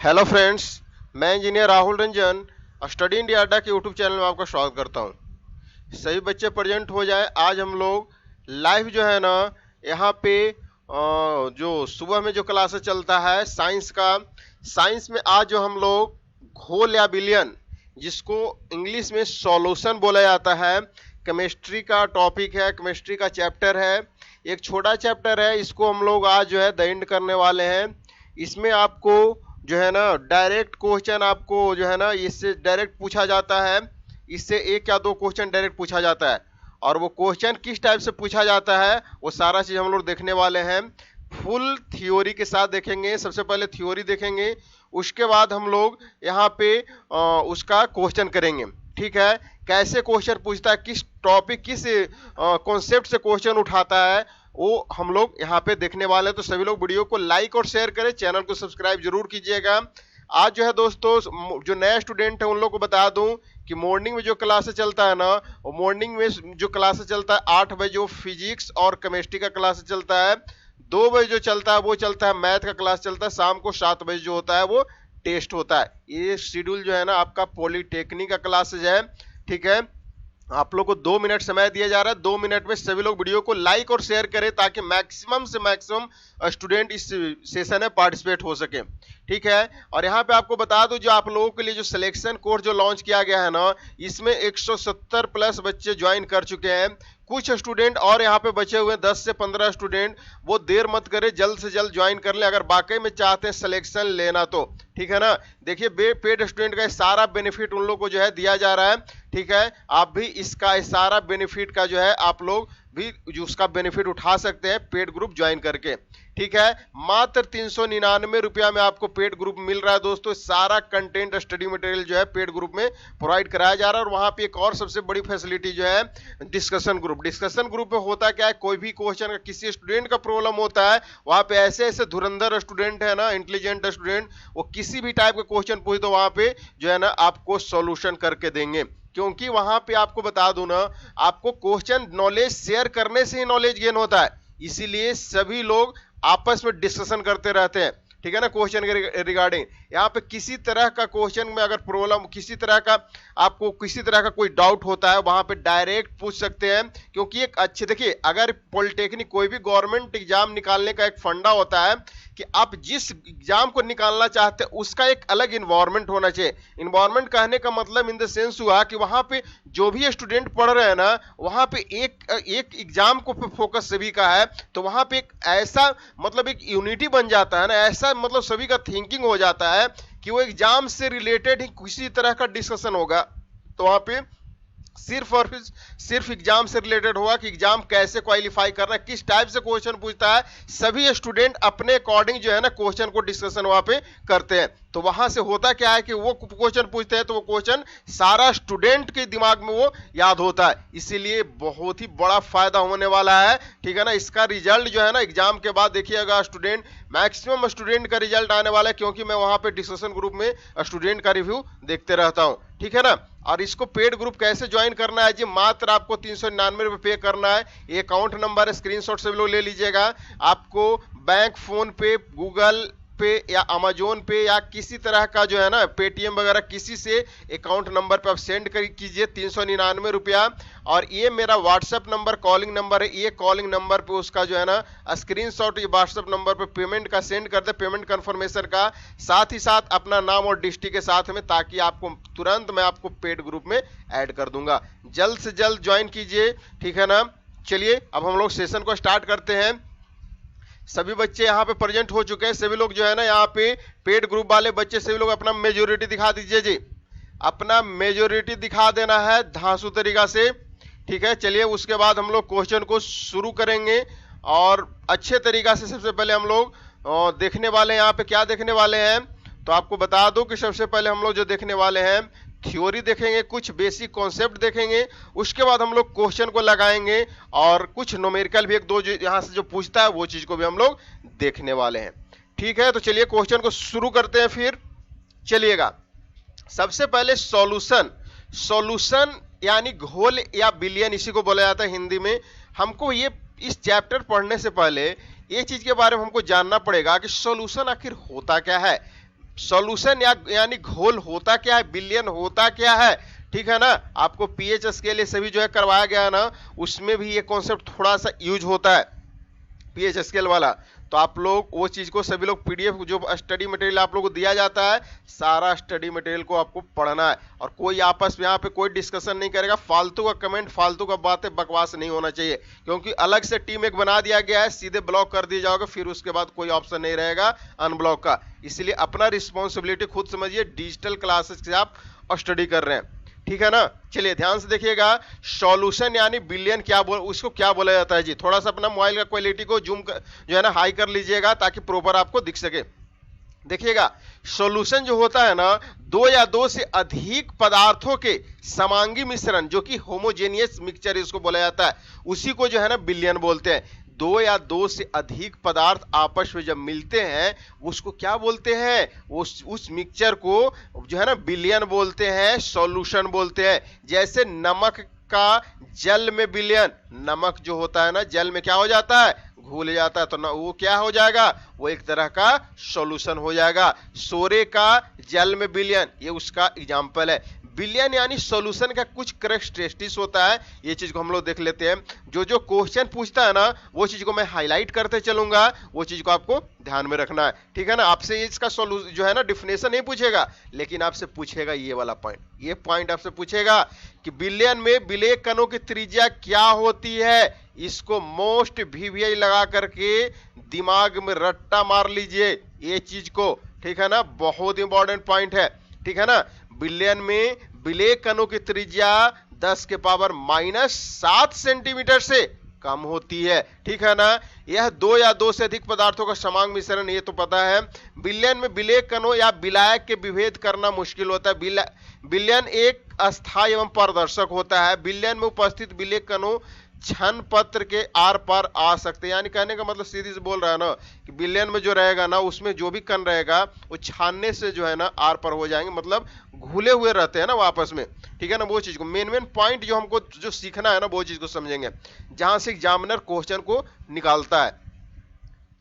Hello friends, मैं engineer Rahul Ranjan study India अड्डा के यूट्यूब चैनल में आपका स्वागत करता हूं। सभी बच्चे प्रेजेंट हो जाए। आज हम लोग लाइव जो है ना यहाँ पे जो सुबह में जो क्लासेस चलता है साइंस का, साइंस में आज जो हम लोग घोल या विलयन, जिसको इंग्लिश में सॉल्यूशन बोला जाता है, केमिस्ट्री का टॉपिक है, केमिस्ट्री का चैप्टर है। एक छोटा चैप्टर है, इसको हम लोग आज जो है द एंड करने वाले हैं। इसमें आपको जो है ना डायरेक्ट क्वेश्चन आपको जो है ना इससे डायरेक्ट पूछा जाता है। इससे एक या दो क्वेश्चन डायरेक्ट पूछा जाता है, और वो क्वेश्चन किस टाइप से पूछा जाता है वो सारा चीज हम लोग देखने वाले हैं। फुल थ्योरी के साथ देखेंगे। सबसे पहले थ्योरी देखेंगे, उसके बाद हम लोग यहाँ पे उसका क्वेश्चन करेंगे। ठीक है, कैसे क्वेश्चन पूछता है, किस टॉपिक किस कॉन्सेप्ट से क्वेश्चन उठाता है, वो हम लोग यहाँ पे देखने वाले हैं। तो सभी लोग वीडियो को लाइक और शेयर करें, चैनल को सब्सक्राइब जरूर कीजिएगा। आज जो है दोस्तों, जो नए स्टूडेंट है उन लोग को बता दूं कि मॉर्निंग में जो क्लासेस चलता है ना, वो मॉर्निंग में जो क्लासेस चलता है 8 बजे जो फिजिक्स और केमिस्ट्री का क्लास चलता है। 2 बजे जो चलता है वो चलता है मैथ का क्लास चलता है। शाम को 7 बजे जो होता है वो टेस्ट होता है। ये शेड्यूल जो है ना आपका पॉलिटेक्निक का क्लासेज है। ठीक है, आप लोग को 2 मिनट समय दिया जा रहा है। 2 मिनट में सभी लोग वीडियो को लाइक और शेयर करें ताकि मैक्सिमम से मैक्सिमम स्टूडेंट इस सेशन में पार्टिसिपेट हो सके। ठीक है, और यहाँ पे आपको बता दूं, जो आप लोगों के लिए जो सिलेक्शन कोर्स जो लॉन्च किया गया है ना, इसमें 170 प्लस बच्चे ज्वाइन कर चुके हैं। कुछ स्टूडेंट और यहाँ पे बचे हुए 10 से 15 स्टूडेंट, वो देर मत करें, जल्द से जल्द ज्वाइन कर ले अगर वाकई में चाहते हैं सिलेक्शन लेना तो। ठीक है ना, देखिए पेड स्टूडेंट का सारा बेनिफिट उन लोग को जो है दिया जा रहा है। ठीक है, आप भी इसका सारा बेनिफिट का जो है आप लोग भी जो उसका बेनिफिट उठा सकते हैं पेड ग्रुप ज्वाइन करके। ठीक है, मात्र 399 रुपया में आपको पेड ग्रुप मिल रहा है दोस्तों। सारा कंटेंट स्टडी मटेरियल जो है पेड ग्रुप में प्रोवाइड कराया जा रहा है। और वहां पे एक और सबसे बड़ी फैसिलिटी जो है डिस्कशन ग्रुप। डिस्कशन ग्रुप में होता क्या है, कोई भी क्वेश्चन का किसी स्टूडेंट का प्रॉब्लम होता है, वहां पे ऐसे ऐसे धुरंधर स्टूडेंट है ना, इंटेलिजेंट स्टूडेंट, वो किसी भी टाइप का क्वेश्चन पूछे तो वहां पे जो है ना आपको सॉल्यूशन करके देंगे। क्योंकि वहां पे आपको बता दूं ना, आपको क्वेश्चन नॉलेज शेयर करने से ही नॉलेज गेन होता है। इसीलिए सभी लोग आपस में डिस्कशन करते रहते हैं। ठीक है ना, क्वेश्चन के रिगार्डिंग यहाँ पे किसी तरह का क्वेश्चन में अगर प्रॉब्लम, किसी तरह का आपको किसी तरह का कोई डाउट होता है, वहां पे डायरेक्ट पूछ सकते हैं। क्योंकि एक अच्छे, देखिए अगर पॉलिटेक्निक कोई भी गवर्नमेंट एग्जाम निकालने का एक फंडा होता है कि आप जिस एग्जाम को निकालना चाहते हैं उसका एक अलग इन्वायरमेंट होना चाहिए। इन्वायरमेंट कहने का मतलब इन द सेंस हुआ कि वहां पे जो भी स्टूडेंट पढ़ रहे हैं ना, वहां पे एक एग्जाम को फोकस सभी का है, तो वहां पे एक ऐसा मतलब एक यूनिटी बन जाता है ना, ऐसा मतलब सभी का थिंकिंग हो जाता है कि वो एग्जाम से रिलेटेड ही किसी तरह का डिस्कशन होगा। तो वहां पे सिर्फ और सिर्फ एग्जाम से रिलेटेड होगा कि एग्जाम कैसे क्वालिफाई करना है, किस टाइप से क्वेश्चन पूछता है। सभी स्टूडेंट अपने अकॉर्डिंग जो है ना क्वेश्चन को डिस्कशन वहां पे करते हैं। तो वहां से होता क्या है कि वो क्वेश्चन पूछते हैं तो वो क्वेश्चन सारा स्टूडेंट के दिमाग में वो याद होता है। इसीलिए बहुत ही बड़ा फायदा होने वाला है। ठीक है ना, इसका रिजल्ट जो है ना एग्जाम के बाद देखिएगा स्टूडेंट, मैक्सिमम स्टूडेंट का रिजल्ट आने वाला है, क्योंकि मैं वहां पे डिस्कशन ग्रुप में स्टूडेंट का रिव्यू देखते रहता हूं। ठीक है ना, और इसको पेड ग्रुप कैसे ज्वाइन करना है जी, मात्र आपको 399 रुपए पे करना है। ये अकाउंट नंबर है, स्क्रीनशॉट से लोग ले लीजिएगा। आपको बैंक, फोन पे, गूगल पे या अमेजोन पे या किसी तरह का जो है ना पेटीएम वगैरह किसी से अकाउंट नंबर पे आप सेंड कर कीजिए 399 रुपया। और ये मेरा व्हाट्सएप नंबर, कॉलिंग नंबर है। ये कॉलिंग नंबर पे उसका जो है ना स्क्रीनशॉट ये व्हाट्सएप नंबर पे पेमेंट का सेंड कर दे, पेमेंट कंफर्मेशन का, साथ ही साथ अपना नाम और डिस्ट्रिक्ट के साथ में, ताकि आपको तुरंत मैं आपको पेड ग्रुप में ऐड कर दूंगा। जल्द से जल्द ज्वाइन कीजिए। ठीक है ना, चलिए अब हम लोग सेशन को स्टार्ट करते हैं। सभी बच्चे यहाँ पे प्रेजेंट हो चुके हैं। सभी लोग जो है ना यहाँ पे पेड ग्रुप वाले बच्चे सभी लोग अपना मेजोरिटी दिखा दीजिए जी, अपना मेजोरिटी दिखा देना है धांसू तरीका से। ठीक है, चलिए उसके बाद हम लोग क्वेश्चन को शुरू करेंगे और अच्छे तरीका से सबसे पहले हम लोग देखने वाले हैं। यहाँ पे क्या देखने वाले हैं तो आपको बता दूं कि सबसे पहले हम लोग जो देखने वाले हैं थ्योरी देखेंगे, कुछ बेसिक कॉन्सेप्ट देखेंगे, उसके बाद हम लोग क्वेश्चन को लगाएंगे और कुछ न्यूमेरिकल भी एक दो जो यहाँ से जो पूछता है वो चीज को भी हम लोग देखने वाले हैं। ठीक है, तो चलिए क्वेश्चन को शुरू करते हैं फिर। चलिएगा, सबसे पहले सॉल्यूशन। सॉल्यूशन यानी घोल या विलयन, इसी को बोला जाता है हिंदी में। हमको ये इस चैप्टर पढ़ने से पहले ये चीज के बारे में हमको जानना पड़ेगा कि सॉल्यूशन आखिर होता क्या है। सॉल्यूशन यानी घोल होता क्या है, विलयन होता क्या है, ठीक है ना। आपको पीएच स्केल ये सभी जो है करवाया गया है ना, उसमें भी ये कॉन्सेप्ट थोड़ा सा यूज होता है पीएच स्केल वाला। तो आप लोग वो चीज को सभी लोग पीडीएफ जो स्टडी मटेरियल आप लोगों को दिया जाता है, सारा स्टडी मटेरियल को आपको पढ़ना है। और कोई आपस में यहाँ पे कोई डिस्कशन नहीं करेगा, फालतू का कमेंट, फालतू का बातें, बकवास नहीं होना चाहिए, क्योंकि अलग से टीम एक बना दिया गया है, सीधे ब्लॉक कर दिया जाओगे, फिर उसके बाद कोई ऑप्शन नहीं रहेगा अनब्लॉक का। इसलिए अपना रिस्पॉन्सिबिलिटी खुद समझिए, डिजिटल क्लासेस से आप स्टडी कर रहे हैं, ठीक है ना। चलिए ध्यान से देखिएगा, सॉल्यूशन यानी बिलियन उसको क्या बोला जाता है जी। थोड़ा सा अपना मोबाइल का क्वालिटी को जो है ना हाई कर लीजिएगा, ताकि प्रॉपर आपको दिख सके। देखिएगा, सॉल्यूशन जो होता है ना, दो या दो से अधिक पदार्थों के समांगी मिश्रण, जो कि होमोजेनियस मिक्सचर इसको बोला जाता है, उसी को जो है ना बिलियन बोलते हैं। दो या दो से अधिक पदार्थ आपस में जब मिलते हैं, उसको क्या बोलते हैं, उस मिक्सचर को जो है ना बिलियन बोलते हैं, सॉल्यूशन बोलते हैं। जैसे नमक का जल में विलयन, नमक जो होता है ना जल में क्या हो जाता है, घुल जाता है, तो ना वो क्या हो जाएगा, वो एक तरह का सॉल्यूशन हो जाएगा। सोरे का जल में विलयन, ये उसका एग्जाम्पल है। विलयन यानी सॉल्यूशन का कुछ कैरेक्टरिस्टिक्स होता है, ये चीज को हम लोग देख लेते हैं। जो क्वेश्चन पूछता है ना, वो चीज को मैं हाईलाइट करते चलूंगा, वो चीज को आपको ध्यान में रखना है, ठीक है ना। आपसे इसका सॉल्यूशन जो है ना डेफिनेशन नहीं पूछेगा, लेकिन आपसे पूछेगा ये वाला पॉइंट, ये पॉइंट आपसे पूछेगा कि विलयन में विलय कणों की त्रिज्या क्या होती है। इसको मोस्ट वीवीआई लगा करके दिमाग में रट्टा मार लीजिए ये चीज को, ठीक है ना, बहुत इंपॉर्टेंट पॉइंट है, ठीक है ना। विलयन में विलय कणों की त्रिज्या 10 के पावर -7 सेंटीमीटर से कम होती है, ठीक है ना। यह दो या दो से अधिक पदार्थों का समांग मिश्रण, ये तो पता है। विलयन में विलय कणों या विलायक के विभेद करना मुश्किल होता है। विलयन एक अस्थायी एवं पारदर्शक होता है। विलयन में उपस्थित विलय कणों छन पत्र के आर पार आ सकते हैं, यानी कहने का मतलब सीधी से बोल रहा है ना कि विलयन में जो रहेगा ना, उसमें जो भी कण रहेगा वो छानने से जो है ना आर पार हो जाएंगे, मतलब घुले हुए रहते हैं ना वापस में, ठीक है ना। वो चीज को मेन पॉइंट जो हमको जो सीखना है ना, वो चीज को समझेंगे जहां से एग्जामिनर क्वेश्चन को निकालता है।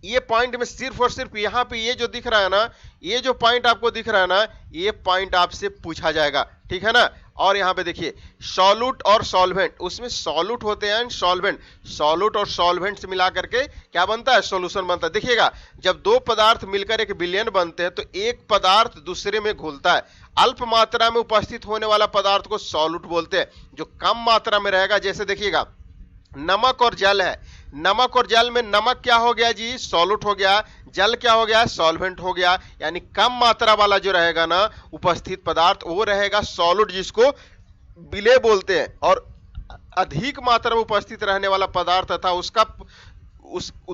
ये पॉइंट में सिर्फ और सिर्फ यहाँ पे ये जो दिख रहा है ना, ये जो पॉइंट आपको दिख रहा है ना, ये पॉइंट आपसे पूछा जाएगा, ठीक है ना। और यहाँ पे देखिए सॉल्यूट और सॉल्वेंट, उसमें सॉल्यूट होते हैं सॉल्वेंट, सॉल्यूट और सॉल्वेंट से मिला करके क्या बनता है, सॉल्यूशन बनता है। देखिएगा, जब दो पदार्थ मिलकर एक विलयन बनते हैं, तो एक पदार्थ दूसरे में घुलता है। अल्प मात्रा में उपस्थित होने वाला पदार्थ को सॉल्यूट बोलते हैं, जो कम मात्रा में रहेगा। जैसे देखिएगा, नमक और जल है, नमक और जल में नमक क्या हो गया जी, सॉल्यूट हो गया, जल क्या हो गया, सॉल्वेंट हो गया। यानी कम मात्रा वाला जो रहेगा ना उपस्थित पदार्थ, वो रहेगा सॉल्यूट, जिसको विलय बोलते हैं। और अधिक मात्रा में उपस्थित रहने वाला पदार्थ था उसका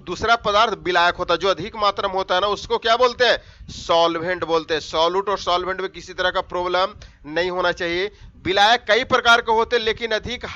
दूसरा पदार्थ विलायक होता है। जो अधिक मात्रा में होता है ना, उसको क्या बोलते हैं, सॉल्वेंट बोलते हैं। सॉल्यूट और सॉल्वेंट में किसी तरह का प्रॉब्लम नहीं होना चाहिए। विलायक कई प्रकार के होते हैं, लेकिन अधिक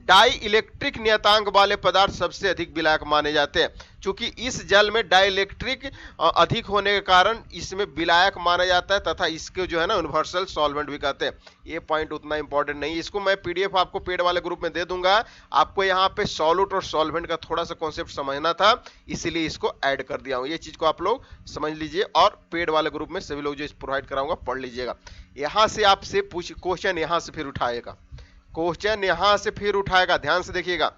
डाई इलेक्ट्रिक नियतांक वाले पदार्थ सबसे अधिक विलायक माने जाते हैं। चूंकि इस जल में डाई इलेक्ट्रिक अधिक होने के कारण इसमें विलायक माना जाता है, तथा इसके जो है ना यूनिवर्सल सॉल्वेंट भी कहते हैं। ये पॉइंट उतना इंपॉर्टेंट नहीं, इसको मैं पीडीएफ आपको पेड वाले ग्रुप में दे दूंगा। आपको यहाँ पे सॉल्यूट और सॉल्वेंट का थोड़ा सा कॉन्सेप्ट समझना था, इसीलिए इसको ऐड कर दिया हूँ। ये चीज को आप लोग समझ लीजिए, और पेड वाले ग्रुप में सभी लोग जो प्रोवाइड कराऊंगा पढ़ लीजिएगा। यहाँ से आपसे क्वेश्चन यहाँ से फिर उठाएगा, क्वेश्चन यहां से फिर उठाएगा। ध्यान से देखिएगा,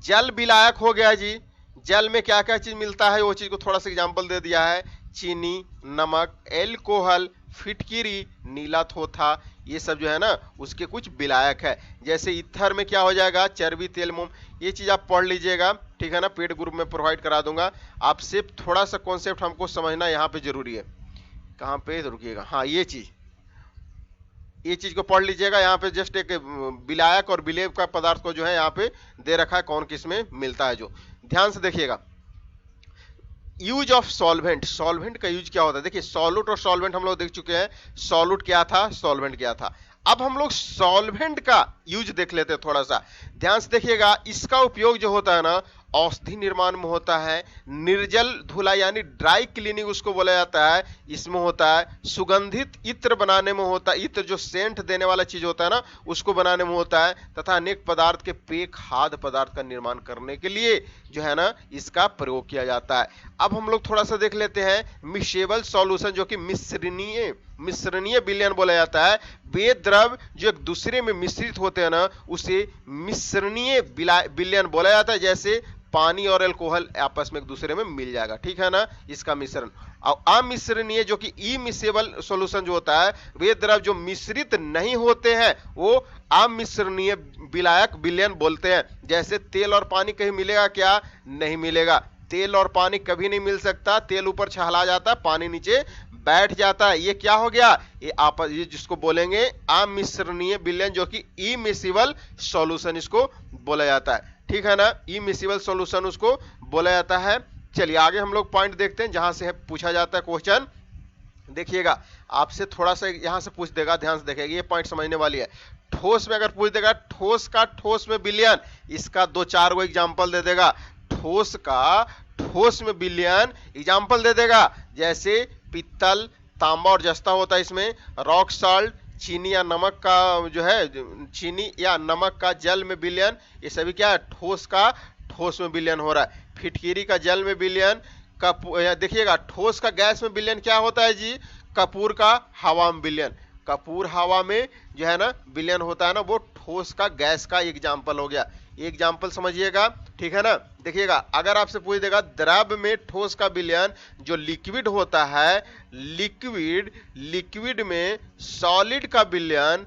जल विलायक हो गया जी, जल में क्या क्या चीज मिलता है, वो चीज को थोड़ा सा एग्जांपल दे दिया है। चीनी, नमक, एल्कोहल, फिटकिरी, नीला थोथा, ये सब जो है ना उसके कुछ विलायक है। जैसे ईथर में क्या हो जाएगा, चर्बी, तेल, मोम, ये चीज आप पढ़ लीजिएगा, ठीक है ना। पेड ग्रुप में प्रोवाइड करा दूंगा। आपसे थोड़ा सा कॉन्सेप्ट हमको समझना यहाँ पे जरूरी है। कहाँ पे रुकिएगा, हाँ ये चीज को पढ़ लीजिएगा। यहाँ पे जस्ट एक विलायक और विलेय का पदार्थ को जो है यहाँ पे दे रखा है, कौन किस में मिलता है। जो ध्यान से देखिएगा, यूज ऑफ सॉल्वेंट, सॉल्वेंट का यूज क्या होता है। देखिए, सॉल्यूट और सॉल्वेंट हम लोग देख चुके हैं, सॉल्यूट क्या था, सॉल्वेंट क्या था। अब हम लोग सॉल्वेंट का यूज देख लेते हैं थोड़ा सा। ध्यान से देखिएगा, इसका उपयोग जो होता है ना औषधि निर्माण में होता है, निर्जल धुलाई यानी ड्राई क्लीनिंग उसको बोला जाता है, इसमें होता है, सुगंधित इत्र बनाने में होता है, इत्र जो सेंट देने वाला चीज होता है ना उसको बनाने में होता है, तथा अनेक पदार्थ के पेय खाद्य पदार्थ का निर्माण करने के लिए जो है ना इसका प्रयोग किया जाता है। अब हम लोग थोड़ा सा देख लेते हैं मिक्सेबल सॉल्यूशन, जो कि मिश्रणीय विलयन बोला जाता है। वे द्रव जो एक दूसरे में मिश्रित होते हैं ना उसे मिश्रणीय विलयन बोला जाता है, जैसे पानी और अल्कोहल आपस में एक दूसरे में मिल जाएगा, ठीक है ना, इसका मिश्रण। और अमिश्रणीय जो कि इमिसेबल सॉल्यूशन जो होता है, वे द्रव जो मिश्रित नहीं होते हैं वो अमिश्रणीय विलायक विलयन बोलते हैं। जैसे तेल और पानी कहीं मिलेगा क्या? नहीं मिलेगा। तेल और पानी कभी नहीं मिल सकता, तेल ऊपर छहला जाता है, पानी नीचे बैठ जाता है। ये क्या हो गया? ये जिसको बोलेंगे अमिश्रणीय विलयन, जो कि इमिसेबल सॉल्यूशन इसको बोला जाता है, ठीक है ना, इमिसेबल सॉल्यूशन उसको बोला जाता है। चलिए आगे हम लोग पॉइंट देखते हैं जहां से पूछा जाता है क्वेश्चन। देखिएगा आपसे थोड़ा सा यहां से पूछ देगा, ध्यान से देखिएगा, ये पॉइंट समझने वाली है। ठोस में अगर पूछ देगा ठोस का ठोस में विलयन, इसका 2-4 गो एग्जाम्पल दे देगा। ठोस का ठोस में विलयन एग्जाम्पल दे देगा, जैसे पित्तल, तांबा और जस्ता होता है इसमें। रॉक सॉल्ट, चीनी या नमक का जो है, चीनी या नमक का जल में विलयन, ये सभी क्या है? ठोस का ठोस में विलयन हो रहा है। फिटकिरी का जल में विलयन, देखिएगा ठोस का गैस में विलयन क्या होता है जी? कपूर का हवा में विलयन, कपूर हवा में जो है ना विलयन होता है ना, वो ठोस का गैस का एग्जाम्पल हो गया। एग्जाम्पल समझिएगा, ठीक है ना। देखिएगा अगर आपसे पूछ देगा द्रव में ठोस का विलयन, जो लिक्विड होता है, लिक्विड में सॉलिड का विलयन,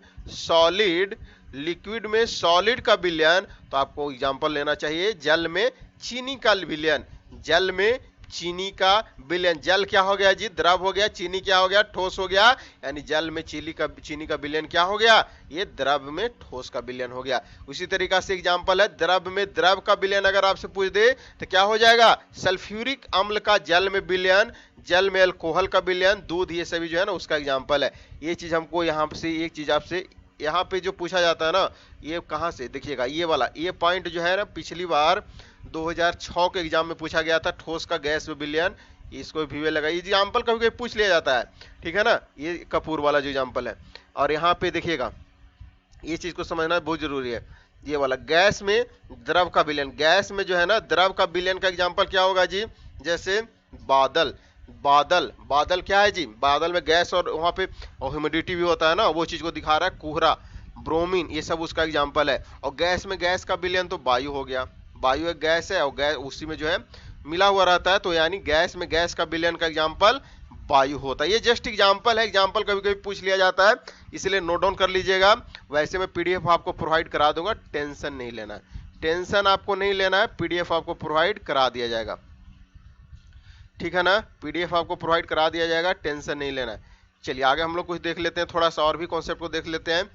लिक्विड में सॉलिड का विलयन, तो आपको एग्जाम्पल लेना चाहिए जल में चीनी का विलयन, जल में चीनी का विलयन। जल क्या हो गया जी? द्रव हो गया। चीनी क्या हो गया? ठोस हो गया। यानी जल में चीनी का विलयन क्या हो गया? ये द्रव में ठोस का विलयन हो गया। उसी तरीका से एग्जांपल है द्रव में द्रव का विलयन अगर आपसे पूछ दे तो क्या हो जाएगा? सल्फ्यूरिक अम्ल का जल में विलयन, जल में अल्कोहल का विलयन, दूध, ये सभी जो है ना उसका एग्जाम्पल है। ये चीज हमको यहाँ से एक चीज आपसे यहाँ पे जो पूछा जाता है ना, ये कहाँ से? देखिएगा ये वाला, ये पॉइंट जो है ना पिछली बार 2006 के एग्जाम में पूछा गया था, ठोस का गैस में विलयन। इसको भी लगा, ये एग्जाम्पल कभी कभी पूछ लिया जाता है, ठीक है ना, ये कपूर वाला जो एग्जाम्पल है। और यहाँ पे देखिएगा ये चीज को समझना बहुत जरूरी है, ये वाला गैस में द्रव का विलयन, गैस में जो है ना द्रव का विलयन का एग्जाम्पल क्या होगा जी? जैसे बादल, बादल क्या है जी? बादल में गैस और वहां पे ह्यूमिडिटी भी होता है ना, वो चीज को दिखा रहा है। कोहरा, ब्रोमीन, ये सब उसका एग्जाम्पल है। और गैस में गैस का विलयन तो वायु हो गया, वायु एक गैस है और गैस उसी में जो है मिला हुआ रहता है, तो यानी गैस में गैस का विलयन का एग्जाम्पल वायु होता है। ये जस्ट एग्जाम्पल है, एग्जाम्पल कभी कभी पूछ लिया जाता है, इसलिए नोट डाउन कर लीजिएगा। वैसे मैं पीडीएफ आपको प्रोवाइड करा दूंगा, टेंशन नहीं लेना है, टेंशन आपको नहीं लेना है, पीडीएफ आपको प्रोवाइड करा दिया जाएगा, ठीक है ना, पीडीएफ आपको प्रोवाइड करा दिया जाएगा, टेंशन नहीं लेना है। चलिए आगे हम लोग कुछ देख लेते हैं, थोड़ा सा और भी कॉन्सेप्ट को देख लेते हैं।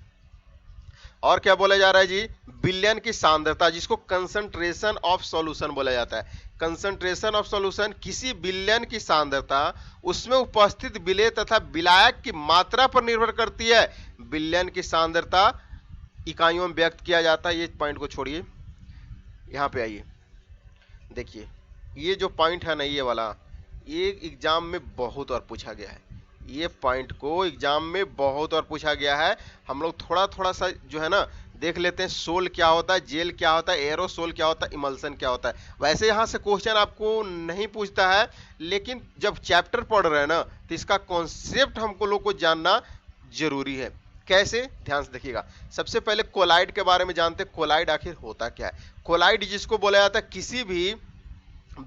और क्या बोला जा रहा है जी? विलयन की सांद्रता, जिसको कंसंट्रेशन ऑफ सॉल्यूशन बोला जाता है। कंसंट्रेशन ऑफ सॉल्यूशन, किसी विलयन की सांद्रता उसमें उपस्थित विलेय तथा विलायक की मात्रा पर निर्भर करती है। विलयन की सांद्रता इकाइयों में व्यक्त किया जाता है। ये पॉइंट को छोड़िए, यहाँ पे आइए, देखिए ये जो पॉइंट है ना, ये वाला, ये एग्जाम में बहुत और पूछा गया है, ये पॉइंट को एग्जाम में बहुत और पूछा गया है। हम लोग थोड़ा थोड़ा सा जो है ना देख लेते हैं, सोल क्या होता है, जेल क्या होता है, एरोसोल क्या होता है, इमल्सन क्या होता है। वैसे यहाँ से क्वेश्चन आपको नहीं पूछता है, लेकिन जब चैप्टर पढ़ रहे हैं ना तो इसका कॉन्सेप्ट हमको लोग को जानना जरूरी है। कैसे? ध्यान से देखिएगा। सबसे पहले कोलाइड के बारे में जानते हैं, कोलाइड आखिर होता क्या है। कोलाइड जिसको बोला जाता है किसी भी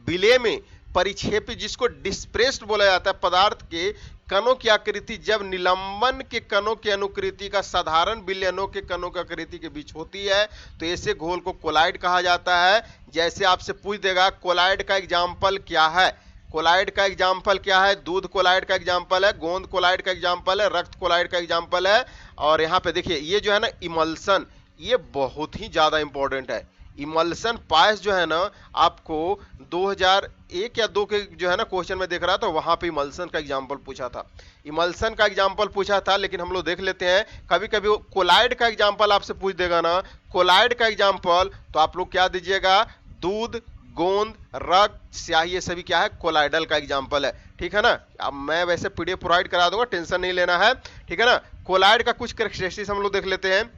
विलेय में परिक्षेपित, जिसको डिस्प्रेस्ड बोला जाता है, पदार्थ के कणों की आकृति जब निलंबन के कणों की अनुकृति का साधारण विलयनों के कणों की आकृति के बीच होती है, तो ऐसे घोल को कोलाइड कहा जाता है। जैसे आपसे पूछ देगा कोलाइड का एग्जाम्पल क्या है, कोलाइड का एग्जाम्पल क्या है? दूध कोलाइड का एग्जाम्पल है, गोंद कोलाइड का एग्जाम्पल है, रक्त कोलाइड का एग्जाम्पल है। और यहाँ पे देखिए ये जो है ना इमल्सन, ये बहुत ही ज्यादा इंपॉर्टेंट है। इमल्सन पायस जो है ना आपको 2001 या 2 के जो है ना क्वेश्चन में देख रहा था, वहां पे इमल्सन का एग्जांपल पूछा था, इमल्सन का एग्जांपल पूछा था। लेकिन हम लोग देख लेते हैं, कभी कभी कोलाइड का एग्जांपल आपसे पूछ देगा ना, कोलाइड का एग्जांपल, तो आप लोग क्या दीजिएगा? दूध, गोंद, रक्त, स्याही, ये सभी क्या है, कोलाइडल का एग्जाम्पल है। ठीक है ना। अब मैं वैसे पीडीएफ प्रोवाइड करा दूंगा, टेंशन नहीं लेना है। ठीक है ना। कोलाइड का कुछ कैरेक्टरिस्टिक्स हम लोग देख लेते हैं।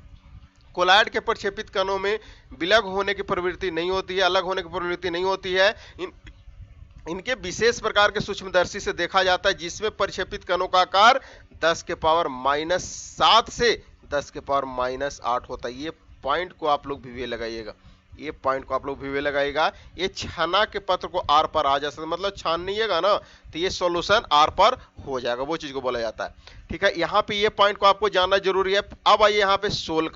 कोलाइड के प्रक्षेपित कणों में विलग होने की प्रवृत्ति नहीं होती है, अलग होने की प्रवृत्ति नहीं होती है। इनके विशेष प्रकार के सूक्ष्मदर्शी से देखा जाता है, जिसमें प्रक्षेपित कणों का आकार 10 के पावर -7 से 10 के पावर -8 होता है। ये पॉइंट को आप लोग वीवे लगाइएगा, ये पॉइंट को आप लोग वीवे लगाइएगा। ये छना के पत्र को आर पर आ जा सकता, मतलब छानिएगा ना तो ये सॉल्यूशन आर पर हो जाएगा, वो चीज को बोला जाता है। ठीक है, यहाँ पे ये पॉइंट को आपको जानना जरूरी है। अब आइए यहाँ पे सोल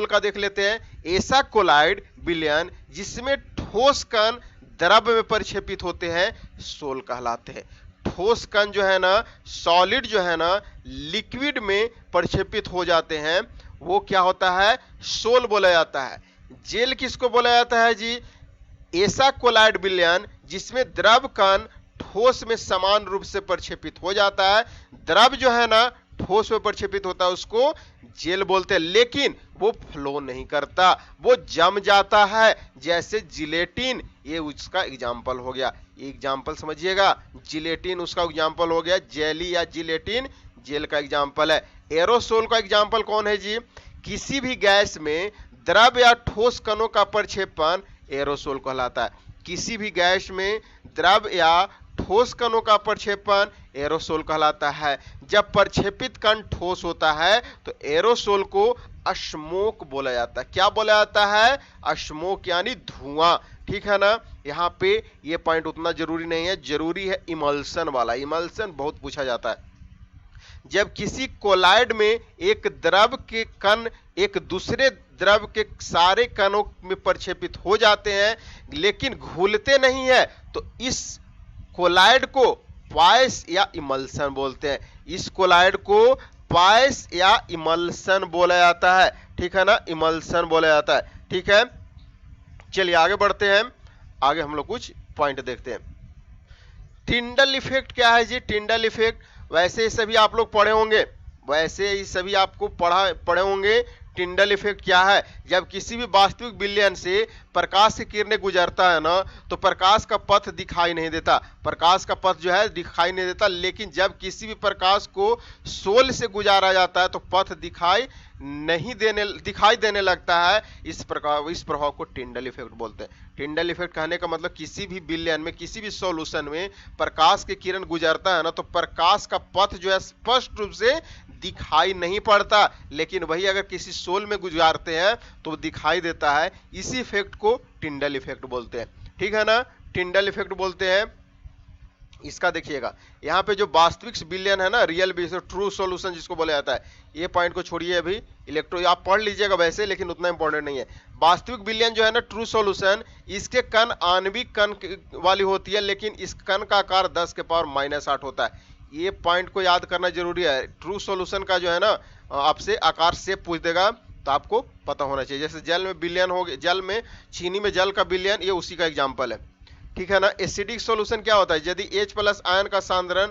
का देख लेते हैं। ऐसा कोलाइड विलयन जिसमें ठोस कण द्रव में परिक्षेपित होते हैं, सोल कहलाते हैं। ठोस कण जो है ना, सॉलिड जो है ना, लिक्विड में परिक्षेपित हो जाते हैं, वो क्या होता है, सोल बोला जाता है। जेल किसको बोला जाता है जी, ऐसा कोलाइड विलयन जिसमें द्रव कण ठोस में समान रूप से प्रक्षेपित हो जाता है। द्रव जो है ना ठोस में प्रक्षेपित होता है, उसको जेल बोलते हैं, लेकिन वो फ्लो नहीं करता, वो जम जाता है, जैसे जिलेटिन, ये उसका एग्जाम्पल हो गया। एग्जाम्पल समझिएगा, जिलेटिन उसका एग्जाम्पल हो गया, जेली या जिलेटिन जेल का एग्जाम्पल है। एरोसोल का एग्जाम्पल कौन है जी, किसी भी गैस में द्रव या ठोस कणों का प्रक्षेपण एरोसोल कहलाता है। किसी भी गैस में द्रव या ठोस कणों का प्रक्षेपण एरोसोल कहलाता है। जब प्रक्षेपित कण ठोस होता है तो एरोसोल को स्मोक बोला जाता है। क्या बोला जाता है, स्मोक यानी धुआं। ठीक है ना। यहाँ पे ये पॉइंट उतना जरूरी नहीं है, जरूरी है इमल्सन वाला। इमल्सन बहुत पूछा जाता है। जब किसी कोलाइड में एक द्रव के कण एक दूसरे द्रव के सारे कणों में प्रक्षेपित हो जाते हैं लेकिन घुलते नहीं है, तो इस कोलाइड को पायस या इमल्सन बोलते हैं। इस कोलाइड को पायस या इमल्सन बोला जाता है। ठीक है ना, इमल्सन बोला जाता है। ठीक है, चलिए आगे बढ़ते हैं। आगे हम लोग कुछ पॉइंट देखते हैं। टिंडल इफेक्ट क्या है जी, टिंडल इफेक्ट वैसे ही सभी आप लोग पढ़े होंगे, वैसे ही सभी आपको पढ़े होंगे। टिंडल इफेक्ट क्या है, जब किसी भी वास्तविक विलयन से प्रकाश की किरणें गुजरता है ना, तो प्रकाश का पथ दिखाई नहीं देता, प्रकाश का पथ जो है दिखाई नहीं देता। लेकिन जब किसी भी प्रकाश को सोल से गुजारा जाता है तो पथ दिखाई देने लगता है। इस प्रभाव को टिंडल इफेक्ट बोलते हैं। टिंडल इफेक्ट कहने का मतलब किसी भी विलयन में, किसी भी सॉल्यूशन में प्रकाश की किरण गुजरता है ना, तो प्रकाश का पथ जो है स्पष्ट रूप से दिखाई नहीं पड़ता, लेकिन वही अगर किसी सोल में गुजारते हैं तो दिखाई देता है। इसी इफेक्ट को टिंडल इफेक्ट बोलते हैं। ठीक है ना, टिंडल इफेक्ट बोलते हैं। इसका देखिएगा, यहाँ पे जो वास्तविक विलयन है ना, रियल विलयन, ट्रू सॉल्यूशन जिसको बोला जाता है, ये पॉइंट को छोड़िए अभी, आप पढ़ लीजिएगा वैसे, लेकिन उतना इंपॉर्टेंट नहीं है। वास्तविक विलयन जो है ना, ट्रू सॉल्यूशन, इसके कण आणविक कण वाली होती है, लेकिन इस कण का आकार 10 के पावर -8 होता है। ये पॉइंट को याद करना जरूरी है। ट्रू सॉल्यूशन का जो है ना, आपसे आकार से पूछ देगा तो आपको पता होना चाहिए। जैसे जल में विलयन हो गया, जल में चीनी में जल का विलयन, ये उसी का एग्जाम्पल है। ठीक है ना। एसिडिक सॉल्यूशन क्या होता है, यदि H+ आयन का सांद्रण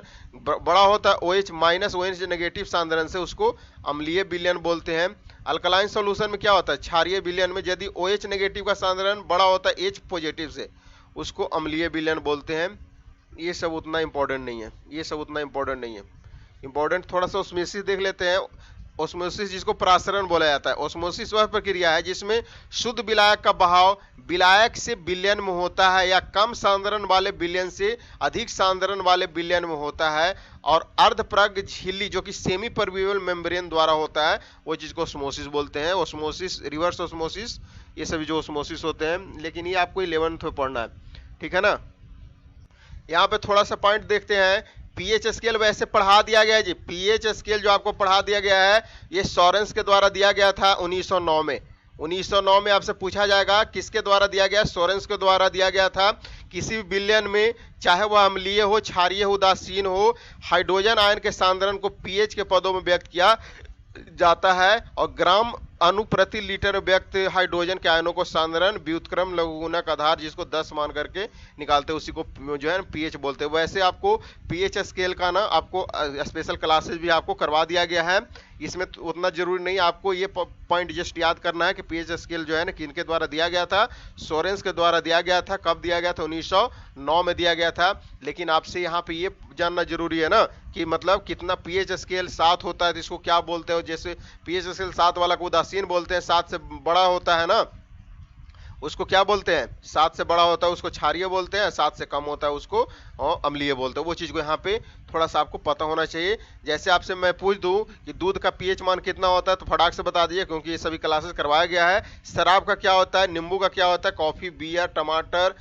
बड़ा होता है OH- OH नेगेटिव सांद्रण से, उसको अम्लीय विलयन बोलते हैं। अल्कलाइन सॉल्यूशन में क्या होता है, क्षारीय विलयन में यदि OH नेगेटिव का सांद्रण बड़ा होता है H पॉजिटिव से, उसको अम्लीय विलयन बोलते हैं। ये सब उतना इंपॉर्टेंट नहीं है, ये सब उतना इंपॉर्टेंट नहीं है। इंपॉर्टेंट थोड़ा सा ऑस्मोसिस देख लेते हैं। ऑस्मोसिस जिसको प्रासरण बोला जाता है। ऑस्मोसिस वह प्रक्रिया है जिसमें शुद्ध विलायक का बहाव विलायक से विलयन में होता है या कम सांद्रण वाले विलयन से अधिक सांद्रण वाले विलयन में होता है, और अर्धपराग झिल्ली जो कि सेमी परमेबल मेम्ब्रेन द्वारा होता है, वो चीज को ऑस्मोसिस बोलते हैं। ऑस्मोसिस, रिवर्स ऑस्मोसिस, ये सभी जो ऑस्मोसिस होते हैं, लेकिन ये आपको 11th में पढ़ना है। ठीक है ना। यहाँ पे थोड़ा सा पॉइंट देखते हैं। पीएच स्केल वैसे पढ़ा दिया गया है जी। पीएच स्केल जो आपको पढ़ा दिया गया है, ये सॉरेंस के द्वारा दिया गया था 1909 में। 1909 में आपसे पूछा जाएगा किसके द्वारा दिया गया, सॉरेंस के द्वारा दिया गया था। किसी भी विलयन में, चाहे वह अम्लीय हो, क्षारीय हो, उदासीन हो, हाइड्रोजन आयन के सांद्रण को पीएच के पदों में व्यक्त किया जाता है, और ग्राम अणु प्रति लीटर व्यक्त हाइड्रोजन के आयनों को सांद्रण व्युत्क्रम लघुगुणक आधार जिसको 10 मान करके निकालते हैं, उसी को जो है पीएच बोलते हैं। वैसे आपको पीएच स्केल का ना आपको स्पेशल क्लासेस भी आपको करवा दिया गया है। इसमें तो उतना जरूरी नहीं, आपको ये पॉइंट जस्ट याद करना है कि पीएच स्केल जो है ना किनके द्वारा दिया गया था, सोरेंस के द्वारा दिया गया था। कब दिया गया था? 1909 में दिया गया था। लेकिन आपसे यहाँ पे ये जानना जरूरी है ना कि मतलब कितना पीएच स्केल 7 होता है तो इसको क्या बोलते हो। जैसे पीएच स्केल 7 वाला को उदासीन बोलते हैं, 7 से बड़ा होता है ना उसको क्या बोलते हैं? 7 से बड़ा होता है उसको क्षारीय बोलते हैं, 7 से कम होता है उसको अम्लीय बोलते हैं। वो चीज को यहाँ पे थोड़ा सा आपको पता होना चाहिए। जैसे आपसे मैं पूछ दूं कि दूध का पीएच मान कितना होता है तो फटाक से बता दीजिए, क्योंकि ये सभी क्लासेस करवाया गया है। शराब का क्या होता है, नींबू का क्या होता है, कॉफी, बियर, टमाटर,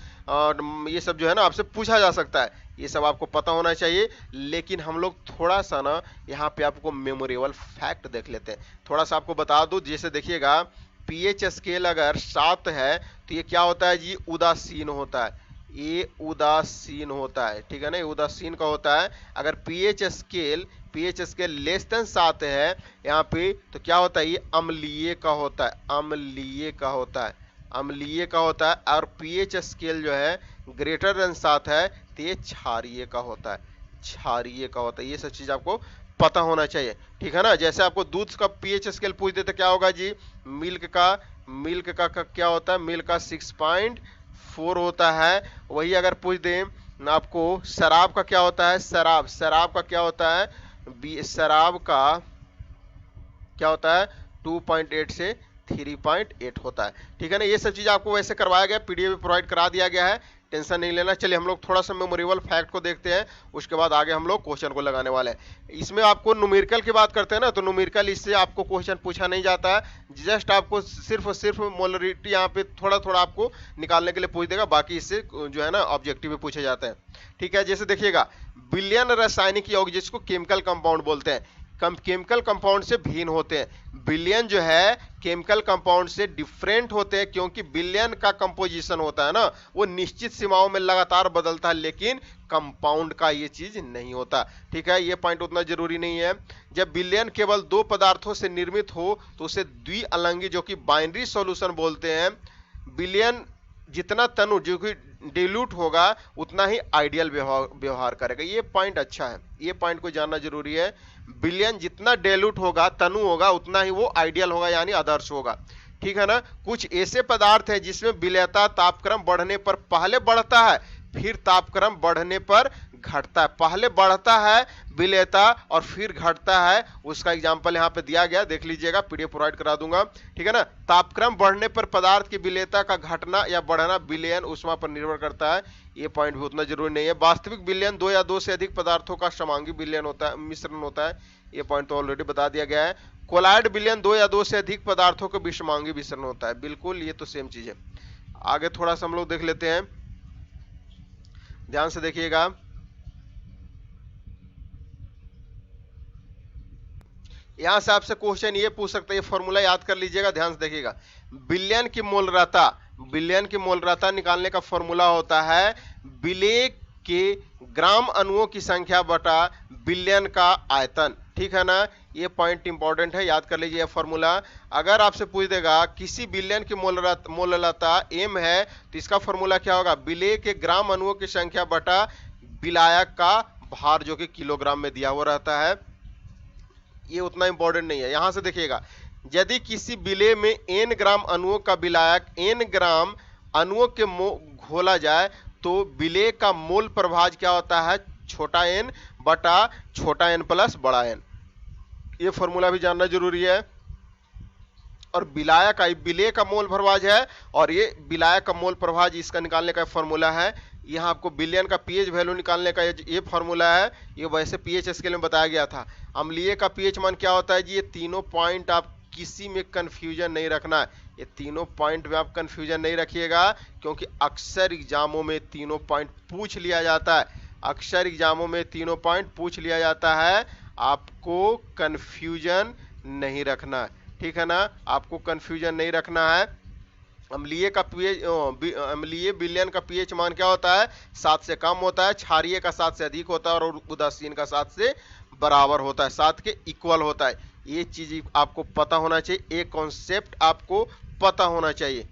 ये सब जो है ना आपसे पूछा जा सकता है, ये सब आपको पता होना चाहिए। लेकिन हम लोग थोड़ा सा ना यहाँ पे आपको मेमोरेबल फैक्ट देख लेते हैं। थोड़ा सा आपको बता दूं, जैसे देखिएगा पीएच स्केल अगर 7 है तो ये क्या होता है जी? उदासीन होता है, ये उदासीन होता है, ठीक है ना, ये उदासीन का होता है। अगर पीएच स्केल लेस देन 7 है यहाँ पे तो क्या होता है? ये अम्लीय का होता है, अम्लीय का होता है, अम्लीय का होता है। और पीएच स्केल जो है ग्रेटर देन 7 है तो ये क्षारीय का होता है, क्षारीय का होता है। ये सब चीज आपको पता होना चाहिए, ठीक है ना। जैसे आपको दूध का पीएच स्केल पूछ देते क्या होगा जी? मिल्क का क्या होता है? मिल्क का 6.4 होता है। वही अगर पूछ दें आपको शराब का क्या होता है? शराब का क्या होता है? शराब का क्या होता है? 2.8 से 3.8 होता है, ठीक है ना। ये सब चीज आपको वैसे करवाया गया, पीडीएफ प्रोवाइड करा दिया गया है, टेंशन नहीं लेना। चलिए हम लोग थोड़ा सा मेमोरेबल फैक्ट को देखते हैं, उसके बाद आगे हम लोग क्वेश्चन को लगाने वाले हैं। इसमें आपको न्यूमेरिकल की बात करते हैं ना, तो न्यूमेरिकल इससे आपको क्वेश्चन पूछा नहीं जाता है। जस्ट आपको सिर्फ और सिर्फ मोलरिटी यहाँ पे थोड़ा थोड़ा आपको निकालने के लिए पूछ देगा, बाकी इससे जो है ना ऑब्जेक्टिव में पूछे जाते हैं, ठीक है। जैसे देखिएगा बिलियन रासायनिक यौगिक जिसको केमिकल कंपाउंड बोलते हैं, केमिकल कंपाउंड से भिन्न होते हैं। बिलियन जो है केमिकल कंपाउंड से डिफरेंट होते हैं, क्योंकि बिलियन का कंपोजिशन होता है ना वो निश्चित सीमाओं में लगातार बदलता है, लेकिन कंपाउंड का ये चीज नहीं होता, ठीक है। ये पॉइंट उतना जरूरी नहीं है। जब बिलियन केवल 2 पदार्थों से निर्मित हो तो उसे द्विअलंगी जो कि बाइनरी सॉल्यूशन बोलते हैं। बिलियन जितना तनु जो कि डिल्यूट होगा उतना ही आइडियल व्यवहार करेगा। ये पॉइंट अच्छा है, ये पॉइंट को जानना जरूरी है। बिलियन जितना डिल्यूट होगा, तनु होगा, उतना ही वो आइडियल होगा यानी आदर्श होगा, ठीक है ना। कुछ ऐसे पदार्थ हैं जिसमें विलयता तापक्रम बढ़ने पर पहले बढ़ता है, फिर तापक्रम बढ़ने पर घटता है। पहले बढ़ता है विलयता और फिर घटता है, उसका एग्जांपल यहाँ पे दिया गया, देख लीजिएगा, पीडीएफ प्रोवाइड करा दूंगा, ठीक है ना। तापक्रम बढ़ने पर पदार्थ की विलयता का घटना या बढ़ना विलयन ऊष्मा पर निर्भर करता है। ये पॉइंट भी उतना जरूरी नहीं है। वास्तविक विलयन 2 या 2 से अधिक पदार्थों का समांगी विलयन होता है, मिश्रण होता है। ये पॉइंट तो ऑलरेडी बता दिया गया है। कोलाइड विलयन 2 या 2 से अधिक पदार्थों का विषमांगी मिश्रण होता है। बिल्कुल ये तो सेम चीज है। आगे थोड़ा सा हम लोग देख लेते हैं, ध्यान से देखिएगा। यहां से आपसे क्वेश्चन ये पूछ सकते हैं, ये फॉर्मूला याद कर लीजिएगा, ध्यान से देखिएगा। बिलियन की मोलरता निकालने का फॉर्मूला होता है विलेय के ग्राम अणुओं की संख्या बटा बिलियन का आयतन, ठीक है ना। ये पॉइंट इंपॉर्टेंट है, याद कर लीजिए ये फॉर्मूला। अगर आपसे पूछ देगा किसी बिलियन की मोलरता m है तो इसका फॉर्मूला क्या होगा? विलेय के ग्राम अणुओं की संख्या बटा विलायक का भार जो कि किलोग्राम में दिया हुआ रहता है। ये उतना इंपॉर्टेंट नहीं है। यहां से देखिएगा, यदि किसी विलेय में n ग्राम अणुओं का विलायक n ग्राम अणुओं के घोला जाए तो विलेय का मोल प्रभाज क्या होता है? छोटा n बटा छोटा n प्लस बड़ा n। ये फॉर्मूला भी जानना जरूरी है। और विलेय का मोल प्रभाज है और ये विलायक का मोल प्रभाज, इसका निकालने का फॉर्मूला है। यहाँ आपको बिलियन का पीएच वैल्यू निकालने का ये फॉर्मूला है, ये वैसे पीएच स्केल में बताया गया था। अम्लीय का पीएच मान क्या होता है जी? ये तीनों पॉइंट आप किसी में कंफ्यूजन नहीं रखना है, ये तीनों पॉइंट में आप कंफ्यूजन नहीं रखिएगा, क्योंकि अक्सर एग्जामों में तीनों पॉइंट पूछ लिया जाता है, अक्सर एग्जामों में तीनों पॉइंट पूछ लिया जाता है। आपको कंफ्यूजन नहीं रखना है, ठीक है ना, आपको कंफ्यूजन नहीं रखना है। अम्लीय विलयन का पीएच मान क्या होता है? 7 से कम होता है, क्षारीय का 7 से अधिक होता है और उदासीन का 7 से बराबर होता है, 7 के इक्वल होता है। ये चीज आपको पता होना चाहिए, एक कॉन्सेप्ट आपको पता होना चाहिए।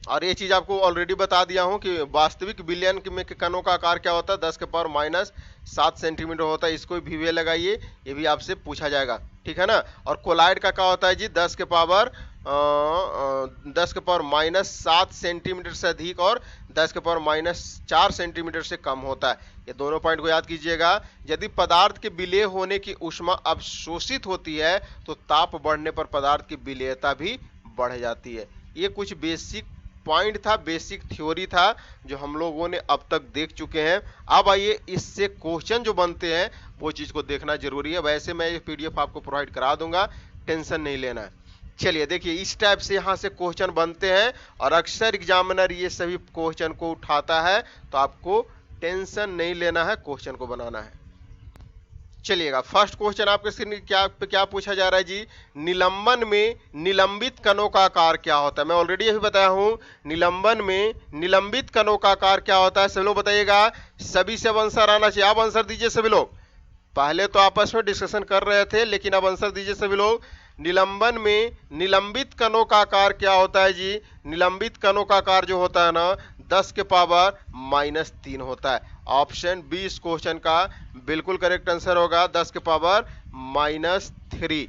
और ये चीज आपको ऑलरेडी बता दिया हूं कि वास्तविक बिलियन में के कणों का आकार क्या होता है, 10 के पावर माइनस 7 सेंटीमीटर होता है। इसको भी वे लगाइए, ये भी आपसे पूछा जाएगा, ठीक है ना। और कोलाइड का क्या होता है जी, 10 के पावर माइनस 7 सेंटीमीटर से अधिक और 10 के पावर माइनस 4 सेंटीमीटर से कम होता है। ये दोनों पॉइंट को याद कीजिएगा। यदि पदार्थ के विलेय होने की ऊष्मा अवशोषित होती है तो ताप बढ़ने पर पदार्थ की विलेयता भी बढ़ जाती है। ये कुछ बेसिक पॉइंट था, बेसिक थ्योरी था जो हम लोगों ने अब तक देख चुके हैं। अब आइए इससे क्वेश्चन जो बनते हैं वो चीज को देखना जरूरी है। वैसे मैं ये पीडीएफ आपको प्रोवाइड करा दूंगा, टेंशन नहीं लेना है। चलिए देखिए, इस टाइप से यहाँ से क्वेश्चन बनते हैं और अक्सर एग्जामिनर ये सभी क्वेश्चन को उठाता है, तो आपको टेंशन नहीं लेना है, क्वेश्चन को बनाना है। चलिएगा, फर्स्ट क्वेश्चन आपके स्क्रीन क्या पूछा जा रहा है जी, निलंबन में निलंबित कणों का आकार क्या होता है। मैं ऑलरेडी अभी बताया हूं, निलंबन में निलंबित कणों का आकार क्या होता है। सभी लोग बताइएगा, सभी से अब आंसर आना चाहिए। अब आंसर दीजिए सभी लोग। पहले तो आपस में डिस्कशन कर रहे थे, लेकिन अब आंसर दीजिए सभी लोग। निलंबन में निलंबित कणों का आकार क्या होता है जी, निलंबित कणों का आकार जो होता है ना, 10 के पावर माइनस 3 होता है। ऑप्शन बी इस क्वेश्चन का बिल्कुल करेक्ट आंसर होगा, 10 के पावर माइनस 3।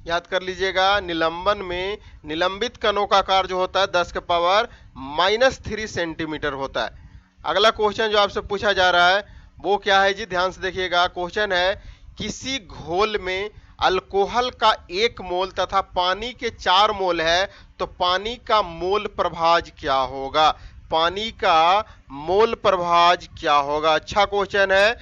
याद कर लीजिएगा, निलंबन में निलंबित कणों का आकार जो होता है 10 के पावर माइनस 3 सेंटीमीटर होता है। अगला क्वेश्चन जो आपसे पूछा जा रहा है वो क्या है जी, ध्यान से देखिएगा। क्वेश्चन है, किसी घोल में अल्कोहल का 1 मोल तथा पानी के 4 मोल है तो पानी का मोल प्रभाज क्या होगा। पानी का मोल प्रभाज क्या होगा। अच्छा क्वेश्चन है,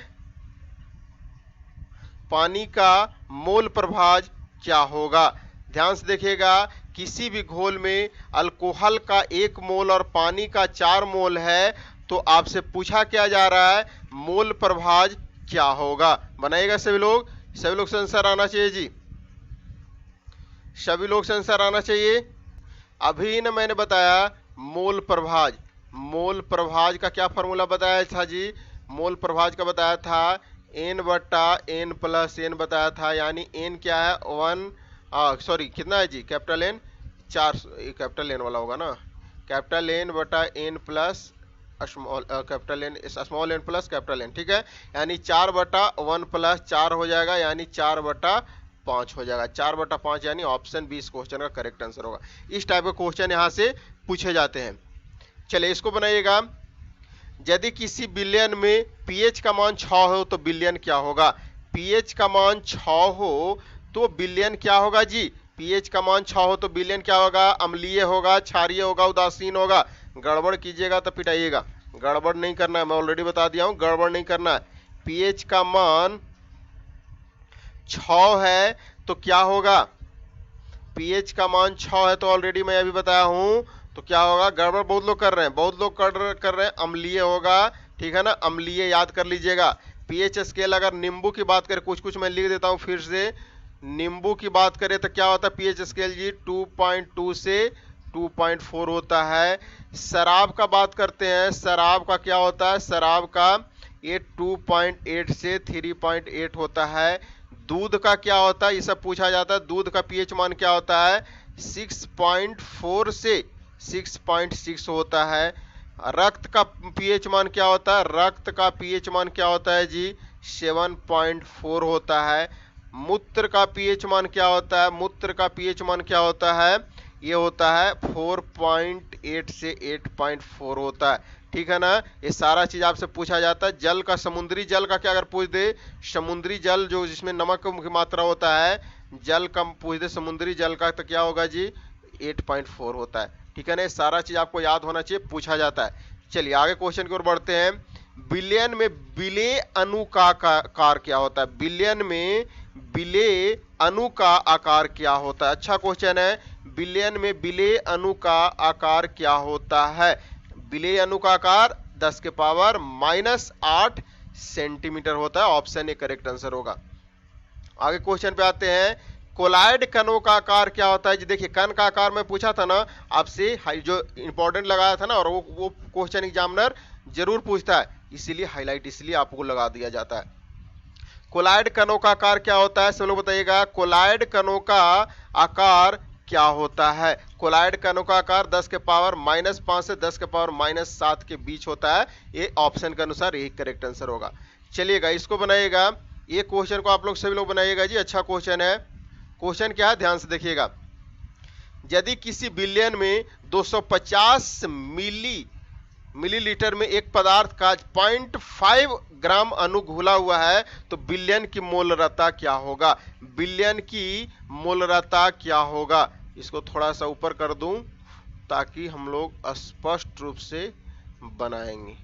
पानी का मोल प्रभाज क्या होगा। ध्यान से देखिएगा, किसी भी घोल में अल्कोहल का 1 मोल और पानी का 4 मोल है तो आपसे पूछा क्या जा रहा है, मोल प्रभाज क्या होगा। बनाइएगा सभी लोग, सभी लोग से आंसर आना चाहिए जी, सभी लोग से आंसर आना चाहिए। अभी न मैंने बताया मोल प्रभाज, मोल प्रभाज का क्या फॉर्मूला बताया था जी, मोल प्रभाज का बताया था n बटा n प्लस n बताया था, यानी n क्या है 1 सॉरी कितना है जी, कैपिटल N 4, कैपिटल N वाला होगा ना, कैपिटल N बटा n plus capital N small n plus capital N, ठीक है। यानी 4 बटा 1 प्लस 4 हो जाएगा, यानी 4 बटा 5 हो जाएगा। 4 बटा 5 यानी ऑप्शन बी इस क्वेश्चन का करेक्ट आंसर होगा। इस टाइप के क्वेश्चन यहाँ से पूछे जाते हैं। चलिए इसको बनाइएगा, यदि किसी बिलियन में पीएच का मान 6 हो तो बिलियन क्या होगा। पीएच का मान 6 हो तो बिलियन क्या होगा जी, पीएच का मान 6 हो तो बिलियन क्या होगा, अम्लीय होगा, क्षारीय होगा, उदासीन होगा। गड़बड़ कीजिएगा तो पिटाइएगा, गड़बड़ नहीं करना है, मैं ऑलरेडी बता दिया हूं, गड़बड़ नहीं करना है। पीएच का मान 6 है तो क्या होगा, पीएच का मान 6 है तो ऑलरेडी मैं अभी बताया हूं, तो क्या होगा, गड़बड़ बहुत लोग कर रहे हैं, बहुत लोग कर रहे हैं, अम्लीय होगा, ठीक है ना, अम्लीय याद कर लीजिएगा। पीएच स्केल अगर नींबू की बात करें, कुछ मैं लिख देता हूं फिर से, नींबू की बात करें तो क्या होता है पीएच स्केल जी, 2.2 से 2.4 होता है। शराब का बात करते हैं, शराब का क्या होता है, शराब का ये 2.8 से 3.8 होता है। दूध का क्या होता है, ये सब पूछा जाता है, दूध का पीएच मान क्या होता है, 6.4 से 6.6 होता है। रक्त का पीएच मान क्या होता है, रक्त का पीएच मान क्या होता है जी, 7.4 होता है। मूत्र का पीएच मान क्या होता है, मूत्र का पीएच मान क्या होता है, ये होता है 4.8 से 8.4 होता है, ठीक है ना। ये सारा चीज आपसे पूछा जाता है। जल का, समुद्री जल का क्या अगर पूछ दे, समुद्री जल जो जिसमें नमक की मात्रा होता है, जल का पूछ दे समुद्री जल का तो क्या होगा जी, 8.4 होता है, ठीक है ना। सारा चीज आपको याद होना चाहिए, पूछा जाता है। चलिए आगे क्वेश्चन की ओर बढ़ते हैं। बिलियन में विलेय अणु का आकार क्या होता है, बिलियन में विलेय अणु का आकार क्या होता है। अच्छा क्वेश्चन है, बिलियन में विलेय अणु का आकार क्या होता है। विलेय अणु का आकार 10 के पावर माइनस 8 सेंटीमीटर होता है। ऑप्शन ए करेक्ट आंसर होगा। आगे क्वेश्चन पे आते हैं, कोलाइड कणों का आकार क्या होता है जी। देखिए कण का आकार मैं पूछा था ना आपसे, जो इंपॉर्टेंट लगाया था ना, और वो क्वेश्चन एग्जामिनर जरूर पूछता है, इसीलिए हाईलाइट इसलिए आपको लगा दिया जाता है। कोलाइड कणों का आकार क्या होता है, सब लोग बताइएगा। कोलाइड कणों का आकार क्या होता है? कोलाइड कणों का आकार 10 के पावर -5 से 10 के पावर -7 के बीच होता है। ये ऑप्शन के अनुसार यही करेक्ट आंसर होगा। चलिएगा इसको बनाइएगा, ये क्वेश्चन को आप लोग सभी लोग बनाइएगा जी, अच्छा क्वेश्चन है। क्वेश्चन क्या है ध्यान से देखिएगा। यदि किसी बिलियन में 250 मिलीलीटर में एक पदार्थ का 0.5 ग्राम अणु घुला हुआ है तो बिलियन की मोलरता क्या होगा? बिलियन की मोलरता क्या होगा? इसको थोड़ा सा ऊपर कर दूं ताकि हम लोग स्पष्ट रूप से बनाएंगे।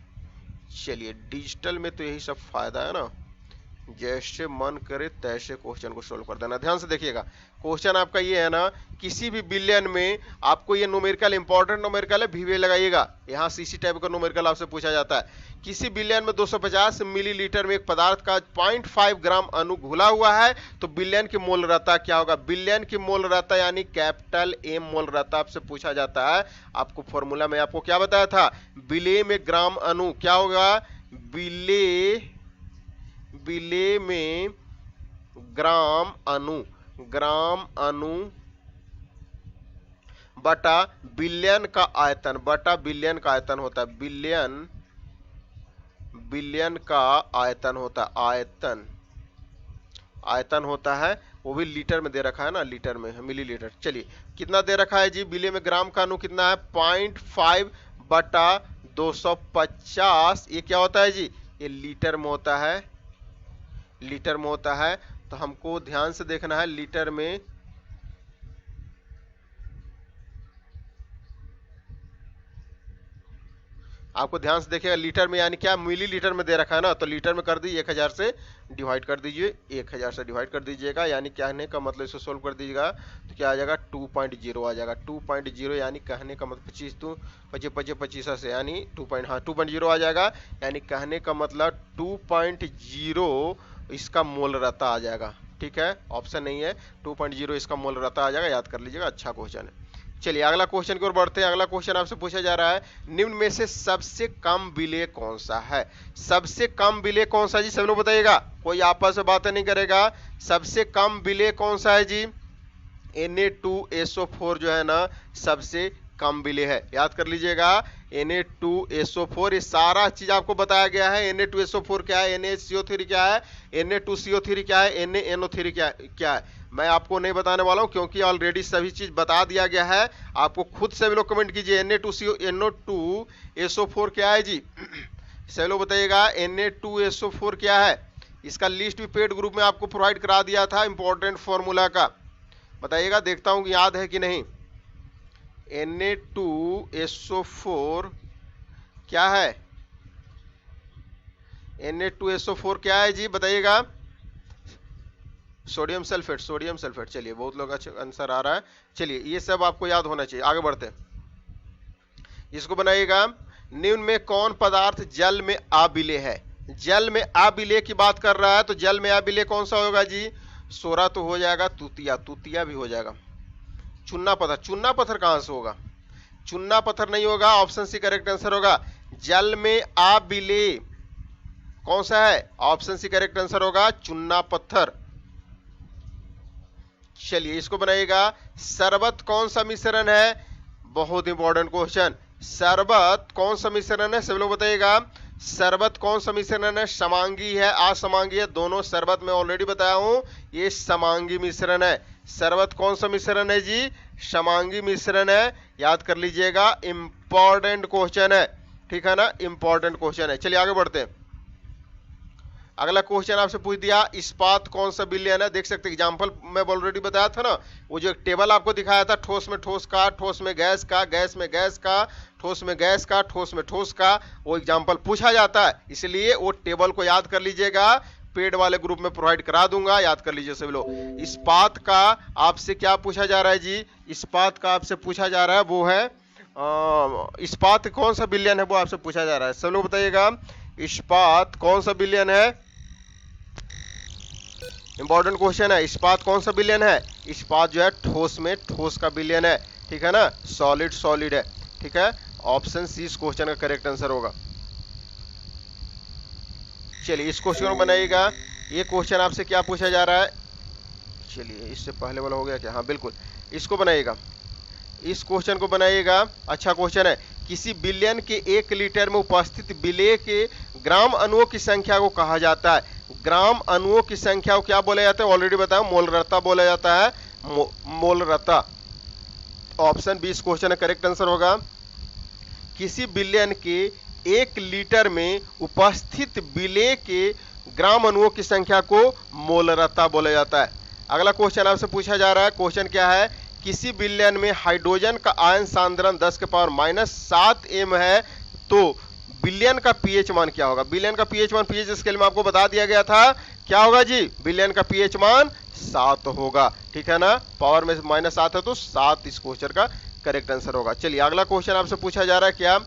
चलिए डिजिटल में तो यही सब फायदा है ना, जैसे मन करे तैसे क्वेश्चन को सोल्व कर देना। ध्यान से देखिएगा, क्वेश्चन आपका ये है ना, किसी भी बिलियन में आपको ये न्यूमेरिकल इंपॉर्टेंट न्यूमेरिकल है, वीवे लगाइएगा, यहाँ सीसी टाइप का न्यूमेरिकल आपसे पूछा जाता है। किसी बिलियन में 250 मिलीलीटर में एक पदार्थ का 0.5 ग्राम अणु घुला हुआ है तो बिलियन की मोलरता क्या होगा? बिलियन की मोलरता यानी कैपिटल एम मोलरता आपसे पूछा जाता है। आपको फॉर्मूला में आपको क्या बताया था? बिले में ग्राम अणु क्या होगा? बिले में ग्राम अणु बटा बिलियन का आयतन होता है। बिलियन का आयतन होता है, वो भी लीटर में दे रखा है ना, लीटर में मिलीलीटर। चलिए कितना दे रखा है जी? बिलियन में ग्राम का अणु कितना है? 0.5 बटा 250। ये क्या होता है जी? ये लीटर में होता है। तो हमको ध्यान से देखना है, लीटर में आपको ध्यान से देखिएगा, लीटर में यानी क्या? मिलीलीटर में दे रखा है ना, तो लीटर में कर दीजिए 1000 से डिवाइड कर दीजिए, 1000 से डिवाइड कर दीजिएगा, यानी कहने का मतलब इसको सोल्व कर दीजिएगा तो क्या आ जाएगा? 2.0 आ जाएगा। 2.0 यानी कहने का मतलब 25 से यानी 2.0 आ जाएगा, यानी कहने का मतलब 2.0 इसका मोलरता आ जाएगा। ठीक है, ऑप्शन नहीं है, 2.0 इसका मोलरता आ जाएगा, याद कर लीजिएगा। अच्छा क्वेश्चन है। चलिए अगला क्वेश्चन की ओर बढ़ते हैं। अगला क्वेश्चन आपसे पूछा जा रहा है, निम्न में से सबसे कम विलेय कौन सा है? सबसे कम विलेय कौन सा जी? सब लोग बताइएगा, कोई आपस में बातें नहीं करेगा। सबसे कम विलेय कौन सा है जी? Na2SO4 जो है ना, सबसे कम विलेय है, याद कर लीजिएगा। Na2SO4 ये सारा चीज आपको बताया गया है। Na2SO4 क्या है, NaCO3 क्या है, Na2CO3 क्या है, NaNO3 क्या है, मैं आपको नहीं बताने वाला हूं क्योंकि ऑलरेडी सभी चीज बता दिया गया है। आपको खुद से भी लोग कमेंट कीजिए, Na2SO4 क्या है जी? सभी लोग बताइएगा Na2SO4 क्या है। इसका लिस्ट भी पेड ग्रुप में आपको प्रोवाइड करा दिया था, इंपॉर्टेंट फॉर्मूला का। बताइएगा, देखता हूं कि याद है कि नहीं। Na2SO4 क्या है? Na2SO4 क्या है जी? बताइएगा। Sodium sulphate. चलिए बहुत लोग अच्छा आंसर आ रहा है। चलिए ये सब आपको याद होना चाहिए। आगे बढ़ते हैं, इसको बनाइएगा। निम्न में कौन पदार्थ जल में अविलेय है? जल में अविलेय की बात कर रहा है, तो जल में अविलेय कौन सा होगा जी? सोरा तो हो जाएगा, तूतिया भी हो जाएगा। चुन्ना पत्थर कहां से होगा? चुन्ना पत्थर नहीं होगा, ऑप्शन सी करेक्ट आंसर होगा। जल में अविलेय कौन सा है? ऑप्शन सी करेक्ट आंसर होगा, चुन्ना पत्थर। चलिए इसको बनाइएगा। शरबत कौन सा मिश्रण है? बहुत इंपॉर्टेंट क्वेश्चन। शरबत कौन सा मिश्रण है? सब लोग बताइएगा। शरबत कौन सा मिश्रण है? समांगी है, असमांगी है, दोनों शरबत में ऑलरेडी बताया हूं, ये समांगी मिश्रण है। शरबत कौन सा मिश्रण है जी? समांगी मिश्रण है, याद कर लीजिएगा। इंपॉर्टेंट क्वेश्चन है, ठीक है ना, इंपॉर्टेंट क्वेश्चन है। चलिए आगे बढ़ते हैं। अगला क्वेश्चन आपसे पूछ दिया, इस्पात कौन सा विलयन है? देख सकते हैं एग्जांपल मैं ऑलरेडी बताया था ना, वो जो एक टेबल आपको दिखाया था, ठोस में ठोस का, ठोस में गैस का, गैस में गैस का, ठोस में गैस का, ठोस में ठोस का, वो एग्जांपल पूछा जाता है। इसलिए वो टेबल को याद कर लीजिएगा, पेड वाले ग्रुप में प्रोवाइड करा दूंगा, याद कर लीजिए सभी लोग। इस्पात का आपसे क्या पूछा जा रहा है जी? इस्पात का आपसे पूछा जा रहा है वो है इस्पात कौन सा विलयन है, वो आपसे पूछा जा रहा है। सब लोग बताइएगा, इस्पात कौन सा विलयन है? इंपॉर्टेंट क्वेश्चन है। इस्पात कौन सा विलयन है? इस्पात जो है ठोस में ठोस का विलयन है, ठीक है ना, सॉलिड है, ठीक है। ऑप्शन सी इस क्वेश्चन का करेक्ट आंसर होगा। चलिए इस क्वेश्चन को बनाइएगा। ये क्वेश्चन आपसे क्या पूछा जा रहा है? चलिए इससे पहले वाला हो गया क्या? हाँ बिल्कुल। इसको बनाइएगा, इस क्वेश्चन को बनाइएगा। अच्छा क्वेश्चन है, किसी बिलियन के 1 लीटर में उपस्थित विलेय के ग्राम अणुओं की संख्या को कहा जाता है। ग्राम अणुओं की संख्या को क्या बोला जाता है, ऑलरेडी बताया, मोलरता बोला जाता है, मोलरता। ऑप्शन बी इस क्वेश्चन का करेक्ट आंसर होगा। किसी बिलियन के 1 लीटर में उपस्थित विलेय के ग्राम अणुओं की संख्या को मोलरता बोला जाता है। अगला क्वेश्चन आपसे पूछा जा रहा है, क्वेश्चन क्या है, किसी बिलियन में हाइड्रोजन का आयन सांद्रण 10⁻⁷ m है, तो बिलियन का पीएच मान क्या होगा। बिलियन का पीएच मान पीएच स्केल में आपको बता दिया गया था, क्या होगा जी, बिलियन का पीएच मान 7 होगा, ठीक है ना, पावर में -7 है तो 7 इस क्वेश्चन का करेक्ट आंसर होगा। चलिए अगला क्वेश्चन आपसे पूछा जा रहा है, क्या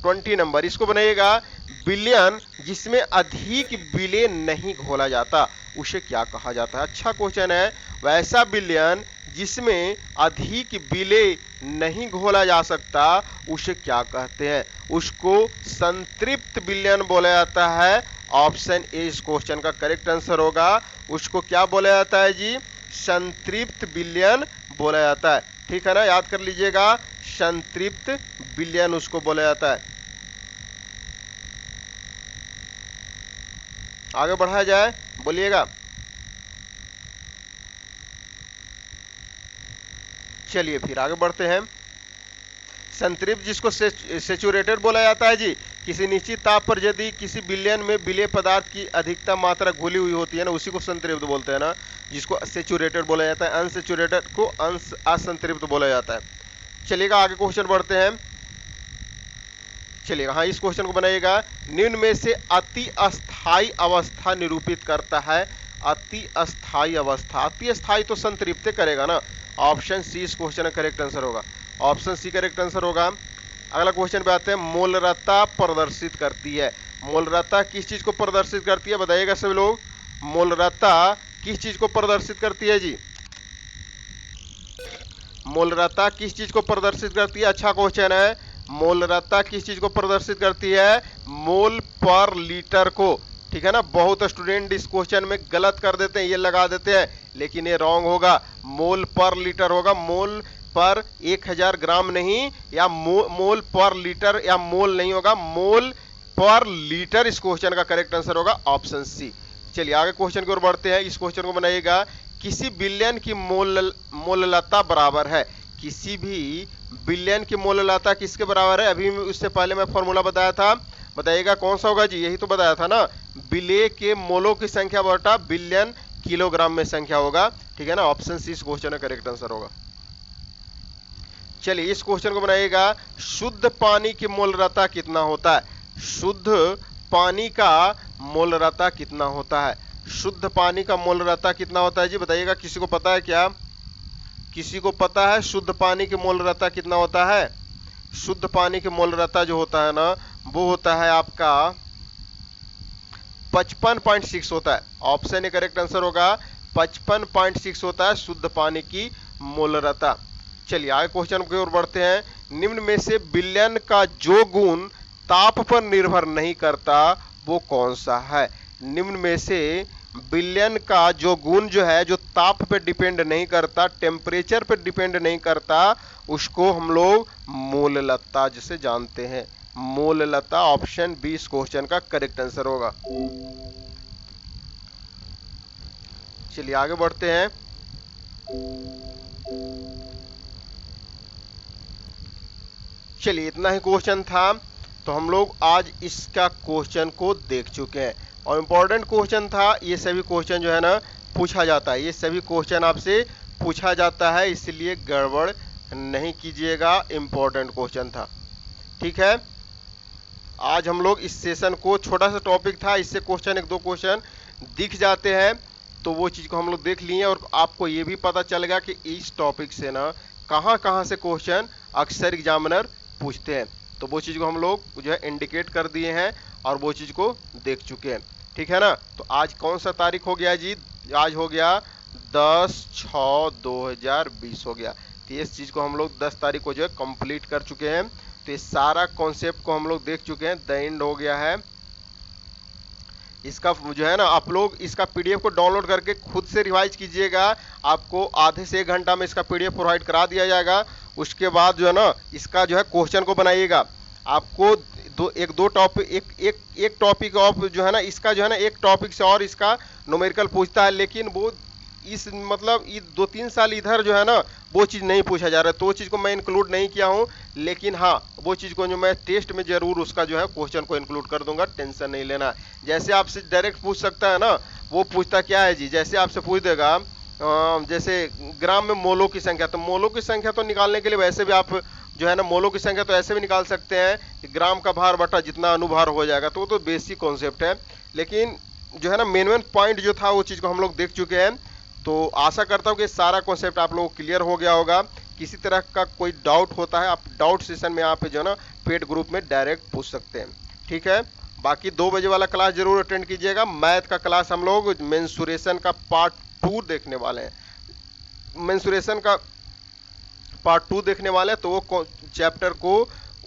20 नंबर, इसको बनाइएगा। बिलियन जिसमें अधिक विलेय नहीं घोला जाता उसे क्या कहा जाता है। अच्छा क्वेश्चन है, वैसा बिलियन जिसमें अधिक विलेय नहीं घोला जा सकता उसे क्या कहते हैं, उसको संतृप्त बिलियन बोला जाता है। ऑप्शन ए इस क्वेश्चन का करेक्ट आंसर होगा। उसको क्या बोला जाता है जी, संतृप्त बिलियन बोला जाता है, ठीक है ना, याद कर लीजिएगा, संतृप्त बिलियन उसको बोला जाता है। आगे बढ़ाया जाए, बोलिएगा। चलिए फिर आगे बढ़ते हैं। संतृप्त जिसको सेचुरेटेड बोला जाता है जी, किसी निश्चित ताप पर यदि किसी बिलियन में विलेय पदार्थ की अधिकतम मात्रा घुली हुई होती है ना, उसी को संतृप्त बोलते हैं ना, जिसको सेचुरेटेड बोला जाता है। अनसेचुरेटेड को असंतृप्त बोला जाता है। चलिएगा आगे क्वेश्चन बढ़ते हैं। चलिएगा, हाँ इस क्वेश्चन को बनाइएगा। निम्न में से अति अस्थायी अवस्था निरूपित करता है। अति अस्थायी अवस्था, अति अस्थायी तो संतृप्त करेगा ना, ऑप्शन सी इस क्वेश्चन का करेक्ट आंसर होगा। ऑप्शन सी करेक्ट आंसर होगा। अगला क्वेश्चन पे आते हैं, मोलरता प्रदर्शित करती है। मोलरता किस चीज को प्रदर्शित करती है, बताइएगा सभी लोग। मोलरता किस चीज को प्रदर्शित करती है जी, मोलरता किस चीज को प्रदर्शित करती है। अच्छा क्वेश्चन है, मोलरता किस चीज को प्रदर्शित करती है, मोल पर लीटर को, ठीक है ना। बहुत स्टूडेंट इस क्वेश्चन में गलत कर देते हैं, ये लगा देते हैं, लेकिन ये रॉन्ग होगा, मोल पर लीटर होगा। मोल पर 1000 ग्राम नहीं, या मोल पर लीटर, या मोल नहीं होगा, मोल पर लीटर इस क्वेश्चन का करेक्ट आंसर होगा, ऑप्शन सी। चलिए आगे क्वेश्चन की ओर बढ़ते हैं। इस क्वेश्चन को बनाइएगा, किसी बिलियन की मोललता बराबर है। किसी भी बिलियन की मोललता किसके बराबर है, अभी उससे पहले मैं फॉर्मूला बताया था, बताइएगा कौन सा होगा जी, यही तो बताया था ना, विलेय के मोलों की संख्या बटा बिलियन किलोग्राम में संख्या होगा, ठीक है ना। ऑप्शन सी इस क्वेश्चन का करेक्ट आंसर होगा। चलिए इस क्वेश्चन को बनाइएगा, शुद्ध पानी की मोलरता कितना होता है। शुद्ध पानी का मोलरता कितना होता है, शुद्ध पानी का मोलरता कितना होता है जी, बताइएगा। किसी को पता है क्या, किसी को पता है शुद्ध पानी की मोलरता कितना होता है। शुद्ध पानी की मोलरता जो होता है ना, वो होता है आपका 55.6 होता है। ऑप्शन ए करेक्ट आंसर होगा, 55.6 होता है शुद्ध पानी की मोलरता। चलिए आगे क्वेश्चन की ओर बढ़ते हैं। निम्न में से बिलियन का जो गुण ताप पर निर्भर नहीं करता वो कौन सा है। निम्न में से बिलियन का जो गुण जो है, जो ताप पे डिपेंड नहीं करता, टेम्परेचर पे डिपेंड नहीं करता, उसको हम लोग मोललता जिसे जानते हैं, मोललता। ऑप्शन बी इस क्वेश्चन का करेक्ट आंसर होगा। चलिए आगे बढ़ते हैं। चलिए इतना ही क्वेश्चन था, तो हम लोग आज इसका क्वेश्चन को देख चुके हैं, और इम्पोर्टेंट क्वेश्चन था। ये सभी क्वेश्चन जो है ना पूछा जाता है, ये सभी क्वेश्चन आपसे पूछा जाता है, इसलिए गड़बड़ नहीं कीजिएगा, इम्पोर्टेंट क्वेश्चन था, ठीक है। आज हम लोग इस सेशन को, छोटा सा टॉपिक था, इससे क्वेश्चन 1-2 क्वेश्चन दिख जाते हैं, तो वो चीज़ को हम लोग देख लिए, और आपको ये भी पता चल गया कि इस टॉपिक से ना कहाँ कहाँ से क्वेश्चन अक्सर एग्जामिनर पूछते हैं, तो वो चीज़ को हम लोग जो है इंडिकेट कर दिए हैं, और वो चीज़ को देख चुके हैं, ठीक है ना। तो आज कौन सा तारीख हो गया जी, आज हो गया 10/6/2020 हो गया। तो इस चीज़ को हम लोग 10 तारीख को जो है कंप्लीट कर चुके हैं, तो ये सारा कॉन्सेप्ट को हम लोग देख चुके हैं, द एंड हो गया है। इसका जो है ना आप लोग इसका पीडीएफ को डाउनलोड करके खुद से रिवाइज कीजिएगा। आपको आधे से 1 घंटा में इसका पीडीएफ प्रोवाइड करा दिया जाएगा। उसके बाद जो है ना इसका जो है क्वेश्चन को बनाइएगा। आपको दो टॉपिक एक टॉपिक ऑफ जो है ना इसका जो है ना एक टॉपिक से और इसका न्यूमेरिकल पूछता है, लेकिन वो इस मतलब 2-3 साल इधर जो है ना वो चीज़ नहीं पूछा जा रहा है, तो वो चीज़ को मैं इंक्लूड नहीं किया हूँ। लेकिन हाँ वो चीज़ को जो मैं टेस्ट में जरूर उसका जो है क्वेश्चन को इंक्लूड कर दूंगा, टेंशन नहीं लेना। जैसे आपसे डायरेक्ट पूछ सकता है ना, वो पूछता क्या है जी, जैसे आपसे पूछ देगा जैसे ग्राम में मोलों की संख्या, तो मोलों की संख्या तो निकालने के लिए वैसे भी आप जो है ना मोलों की संख्या तो ऐसे भी निकाल सकते हैं कि ग्राम का भार बटा जितना अनुभार हो जाएगा, तो वो तो बेसिक कॉन्सेप्ट है। लेकिन जो है ना मेन पॉइंट जो था वो चीज़ को हम लोग देख चुके हैं। तो आशा करता हूँ कि सारा कॉन्सेप्ट आप लोगों को क्लियर हो गया होगा। किसी तरह का कोई डाउट होता है आप डाउट सेशन में यहाँ पे जो है ना पेड ग्रुप में डायरेक्ट पूछ सकते हैं, ठीक है। बाकी 2 बजे वाला क्लास जरूर अटेंड कीजिएगा। मैथ का क्लास हम लोग मेंसुरेशन का पार्ट 2 देखने वाले हैं, मेंसुरेशन का पार्ट 2 देखने वाले हैं। तो वो चैप्टर को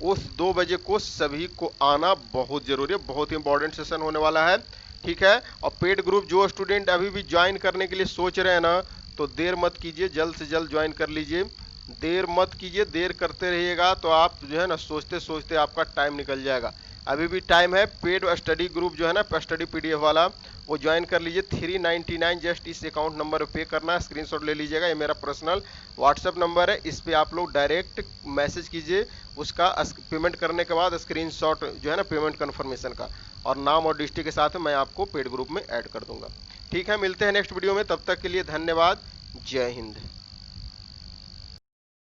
उस 2 बजे को सभी को आना बहुत जरूरी है, बहुत ही इंपॉर्टेंट सेशन होने वाला है, ठीक है। और पेड ग्रुप जो स्टूडेंट अभी भी ज्वाइन करने के लिए सोच रहे हैं ना, तो देर मत कीजिए, जल्द से जल्द ज्वाइन कर लीजिए। देर मत कीजिए, देर करते रहिएगा तो आप जो है ना सोचते सोचते आपका टाइम निकल जाएगा। अभी भी टाइम है। पेड स्टडी ग्रुप जो है ना स्टडी पीडीएफ वाला वो ज्वाइन कर लीजिए। 399 जस्ट इस अकाउंट नंबर पे करना है, स्क्रीनशॉट ले लीजिएगा। ये मेरा पर्सनल व्हाट्सएप नंबर है, इस पे आप लोग डायरेक्ट मैसेज कीजिए। उसका पेमेंट करने के बाद स्क्रीनशॉट जो है ना पेमेंट कन्फर्मेशन का और नाम और डिस्ट्रिक्ट के साथ मैं आपको पेड ग्रुप में ऐड कर दूंगा, ठीक है। मिलते हैं नेक्स्ट वीडियो में, तब तक के लिए धन्यवाद। जय हिंद।